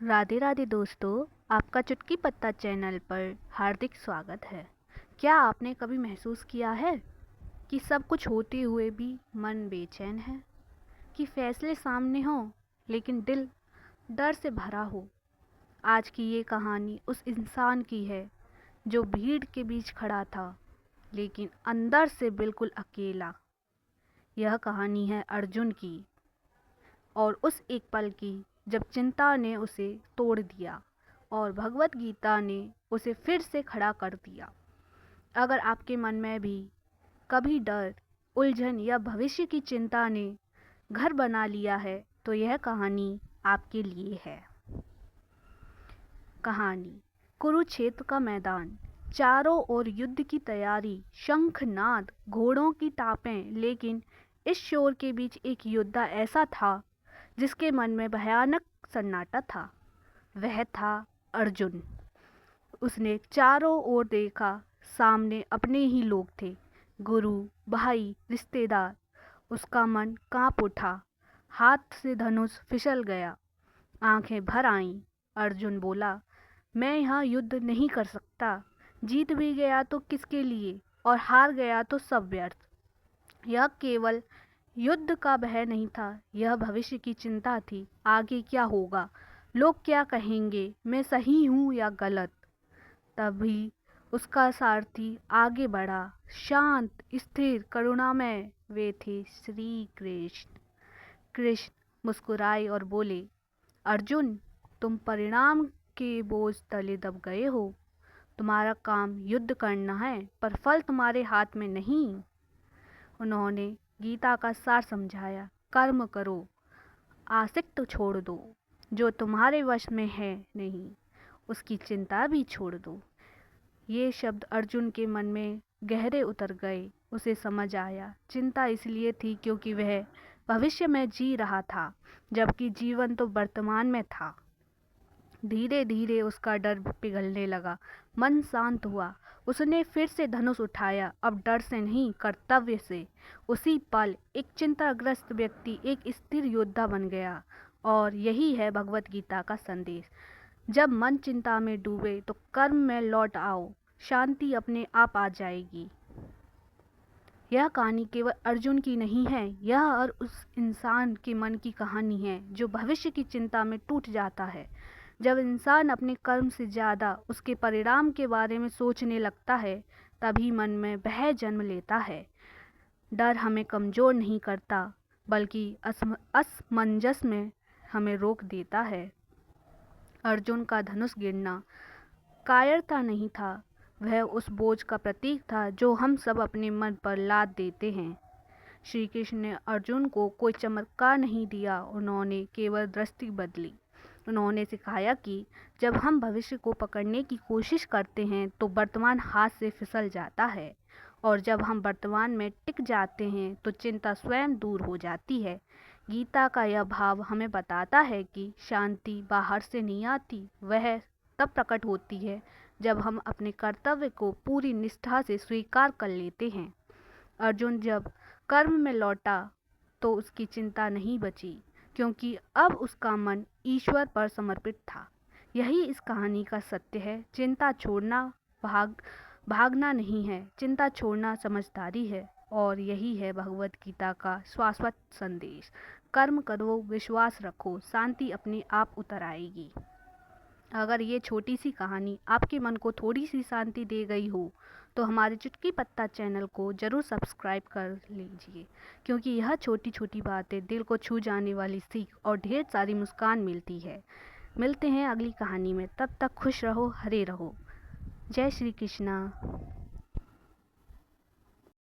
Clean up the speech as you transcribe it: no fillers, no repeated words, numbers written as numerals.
राधे राधे दोस्तों, आपका चुटकी पत्ता चैनल पर हार्दिक स्वागत है। क्या आपने कभी महसूस किया है कि सब कुछ होते हुए भी मन बेचैन है, कि फैसले सामने हों लेकिन दिल डर से भरा हो। आज की ये कहानी उस इंसान की है जो भीड़ के बीच खड़ा था लेकिन अंदर से बिल्कुल अकेला। यह कहानी है अर्जुन की और उस एक पल की जब चिंता ने उसे तोड़ दिया और भगवत गीता ने उसे फिर से खड़ा कर दिया। अगर आपके मन में भी कभी डर, उलझन या भविष्य की चिंता ने घर बना लिया है तो यह कहानी आपके लिए है। कहानी कुरुक्षेत्र का मैदान, चारों ओर युद्ध की तैयारी, शंखनाद, घोड़ों की टापें, लेकिन इस शोर के बीच एक योद्धा ऐसा था जिसके मन में भयानक सन्नाटा था। वह था अर्जुन। उसने चारों ओर देखा, सामने अपने ही लोग थे, गुरु, भाई, रिश्तेदार। उसका मन कांप उठा, हाथ से धनुष फिसल गया, आंखें भर आईं। अर्जुन बोला, मैं यहाँ युद्ध नहीं कर सकता। जीत भी गया तो किसके लिए, और हार गया तो सब व्यर्थ। यह केवल युद्ध का भय नहीं था, यह भविष्य की चिंता थी। आगे क्या होगा, लोग क्या कहेंगे, मैं सही हूँ या गलत। तभी उसका सारथी आगे बढ़ा, शांत, स्थिर, करुणामय। वे थे श्री कृष्ण। कृष्ण मुस्कुराए और बोले, अर्जुन, तुम परिणाम के बोझ तले दब गए हो। तुम्हारा काम युद्ध करना है, पर फल तुम्हारे हाथ में नहीं। उन्होंने गीता का सार समझाया, कर्म करो, आसक्त छोड़ दो, जो तुम्हारे वश में है नहीं, उसकी चिंता भी छोड़ दो। ये शब्द अर्जुन के मन में गहरे उतर गए। उसे समझ आया, चिंता इसलिए थी क्योंकि वह भविष्य में जी रहा था, जबकि जीवन तो वर्तमान में था। धीरे धीरे उसका डर पिघलने लगा, मन शांत हुआ। उसने फिर से धनुष उठाया, अब डर से नहीं, कर्तव्य से। उसी पल एक चिंताग्रस्त व्यक्ति एक स्थिर योद्धा बन गया। और यही है भगवत गीता का संदेश। जब मन चिंता में डूबे तो कर्म में लौट आओ, शांति अपने आप आ जाएगी। यह कहानी केवल अर्जुन की नहीं है, यह और उस इंसान के मन की कहानी है जो भविष्य की चिंता में टूट जाता है। जब इंसान अपने कर्म से ज़्यादा उसके परिणाम के बारे में सोचने लगता है, तभी मन में भय जन्म लेता है। डर हमें कमज़ोर नहीं करता, बल्कि असमंजस में हमें रोक देता है। अर्जुन का धनुष गिरना कायरता नहीं था, वह उस बोझ का प्रतीक था जो हम सब अपने मन पर लाद देते हैं। श्री कृष्ण ने अर्जुन को कोई चमत्कार नहीं दिया, उन्होंने केवल दृष्टि बदली। उन्होंने सिखाया कि जब हम भविष्य को पकड़ने की कोशिश करते हैं तो वर्तमान हाथ से फिसल जाता है, और जब हम वर्तमान में टिक जाते हैं तो चिंता स्वयं दूर हो जाती है। गीता का यह भाव हमें बताता है कि शांति बाहर से नहीं आती, वह तब प्रकट होती है जब हम अपने कर्तव्य को पूरी निष्ठा से स्वीकार कर लेते हैं। अर्जुन जब कर्म में लौटा तो उसकी चिंता नहीं बची, क्योंकि अब उसका मन ईश्वर पर समर्पित था। यही इस कहानी का सत्य है। चिंता छोड़ना भागना नहीं है, चिंता छोड़ना समझदारी है। और यही है भगवत गीता का शाश्वत संदेश। कर्म करो, विश्वास रखो, शांति अपने आप उतर आएगी। अगर ये छोटी सी कहानी आपके मन को थोड़ी सी शांति दे गई हो तो हमारे चुटकी पत्ता चैनल को ज़रूर सब्सक्राइब कर लीजिए, क्योंकि यह छोटी छोटी बातें दिल को छू जाने वाली सीख और ढेर सारी मुस्कान मिलती है। मिलते हैं अगली कहानी में, तब तक खुश रहो, हरे रहो। जय श्री कृष्णा।